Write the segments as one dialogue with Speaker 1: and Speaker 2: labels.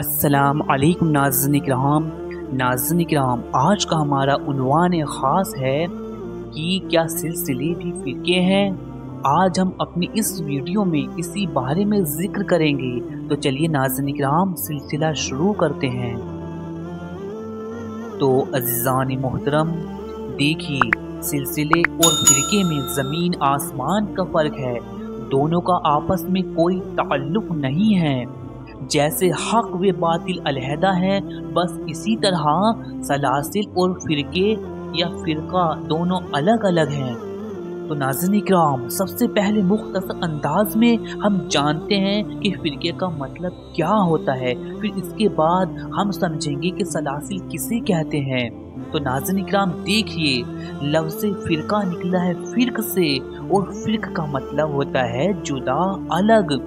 Speaker 1: अस्सलाम वालेकुम नाज़रीन किराम, आज का हमारा उन्वान ख़ास है कि क्या सिलसिले भी फ़िरके हैं। आज हम अपनी इस वीडियो में इसी बारे में ज़िक्र करेंगे। तो चलिए नाज़रीन किराम सिलसिला शुरू करते हैं। तो अज़ीज़ान मोहतरम, देखिए सिलसिले और फ़िरके में ज़मीन आसमान का फ़र्क है। दोनों का आपस में कोई ताल्लुक़ नहीं है। जैसे हक व बातिल अलहदा हैं, बस इसी तरह सलासिल और फ़िरके या फ़िरका दोनों अलग अलग हैं। तो नाज़रीन इकराम, सबसे पहले मुख्तसर अंदाज में हम जानते हैं कि फ़िरके का मतलब क्या होता है, फिर इसके बाद हम समझेंगे कि सलासिल किसे कहते हैं। तो नाज़रीन इकराम देखिए, लफ्ज़ फ़िरका निकला है फ़िर्क से, और फ़िर्क का मतलब होता है जुदा, अलग।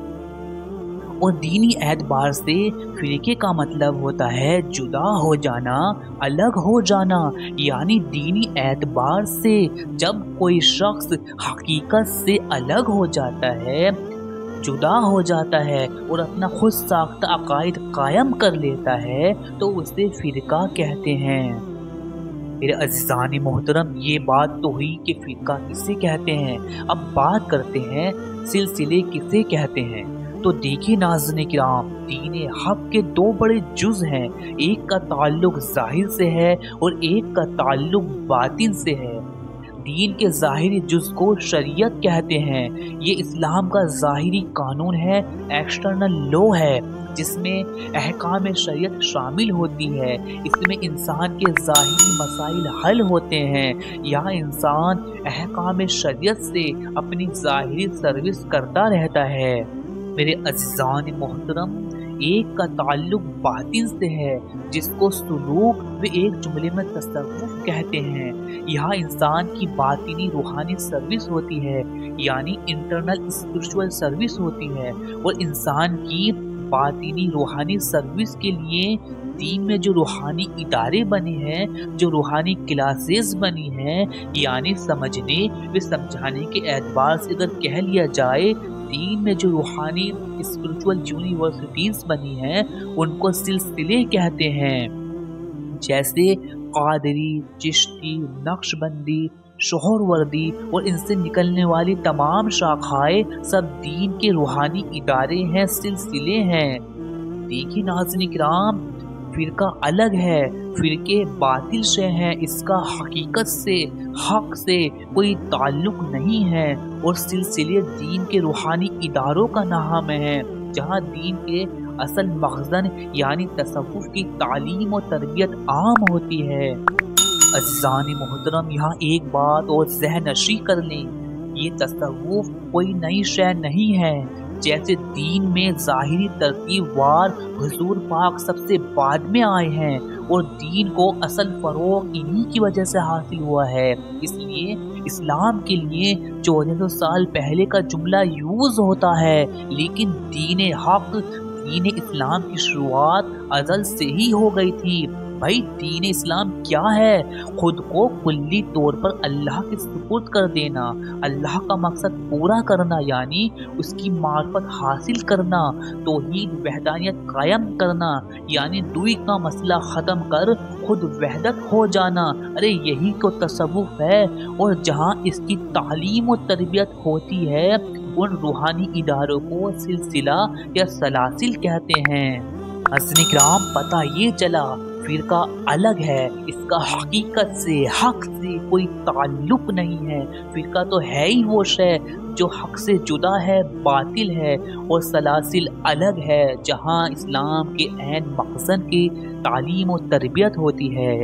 Speaker 1: और दीनी एतबार से फ़िरके का मतलब होता है जुदा हो जाना, अलग हो जाना। यानी दीनी एतबार से जब कोई शख्स हकीकत से अलग हो जाता है, जुदा हो जाता है और अपना खुद साख्ता अकायद कायम कर लेता है, तो उसे फ़िरका कहते हैं। मेरे अज़ीज़ान मोहतरम, ये बात तो हुई कि फ़िरका किसे कहते हैं। अब बात करते हैं सिलसिले किसे कहते हैं। तो देखिए नाज़रीन किराम, दीन हक के दो बड़े जुज़ हैं। एक का ताल्लुक़ ज़ाहिर से है और एक का ताल्लुक़ बातिन से है। दीन के ज़ाहिरी जुज़ को शरीयत कहते हैं। ये इस्लाम का ज़ाहिरी कानून है, एक्सटर्नल लॉ है, जिसमें अहकाम शरीयत शामिल होती है। इसमें इंसान के ज़ाहिरी मसाइल हल होते हैं। यहाँ इंसान अहकाम शरीयत से अपनी ज़ाहिरी सर्विस करता रहता है। मेरे अज़ीज़ान मोहतरम, एक का ताल्लुक़ बातिन से है, जिसको सुलूक व एक जुमले में तसव्वुफ़ कहते हैं। यहाँ इंसान की बातिनी रूहानी सर्विस होती है, यानी इंटरनल स्पिरिचुअल सर्विस होती है। और इंसान की बातिनी रूहानी सर्विस के लिए दीन में जो रूहानी इदारे बने हैं, जो रूहानी क्लासेस बनी हैं, यानी समझने व समझाने के एतबार से अगर कह लिया जाए, दीन में जो रूहानी स्पिरिचुअल यूनिवर्सिटीज़ बनी हैं, उनको सिलसिले कहते हैं। जैसे कादरी, चिश्ती, नक्शबंदी, शोहरवर्दी और इनसे निकलने वाली तमाम शाखाएं सब दीन के रूहानी इदारे हैं, सिलसिले हैं। देखिए नाज़रीन किराम, फ़िरका अलग है, फ़िरके बातिल से हैं, इसका हकीकत से, हक से कोई ताल्लुक़ नहीं है। और सिलसिले दीन के रूहानी इदारों का नाम है, जहाँ दीन के असल मखज़न यानी तसव्वुफ़ की तालीम और तरबियत आम होती है। अज़ीज़ान मोहतरम, यहाँ एक बात और ज़हनशी कर लें, ये तसव्वुफ़ कोई नई शय नहीं है। जैसे दीन में ज़ाहिरी तरतीब वार हुज़ूर पाक सबसे बाद में आए हैं, और दीन को असल फ़रोग़ इन्हीं की वजह से हासिल हुआ है। इसलिए इस्लाम के लिए 1400 साल पहले का जुमला यूज़ होता है, लेकिन दीन हक़, दीन इस्लाम की शुरुआत अज़ल से ही हो गई थी। भाई दीन इस्लाम क्या है? खुद को कुल्ली तौर पर अल्लाह के सुपुर्द कर देना, अल्लाह का मकसद पूरा करना, यानी उसकी मार्फत हासिल करना, तौहीद वहदानियत कायम करना, यानी दुई का मसला ख़त्म कर खुद वहदत हो जाना। अरे यही तो तसव्वुफ़ है। और जहाँ इसकी तालीम और तरबियत होती है, उन रूहानी इदारों को सिलसिला या सलासिल कहते हैं। नाज़रीन किराम, पता ये चला फ़िरका अलग है, इसका हकीकत से, हक से कोई ताल्लुक़ नहीं है। फ़िरका तो है ही वो शय जो हक से जुदा है, बातिल है। और सलासिल अलग है, जहाँ इस्लाम के ऐन मक़सद की तालीम और तरबियत होती है।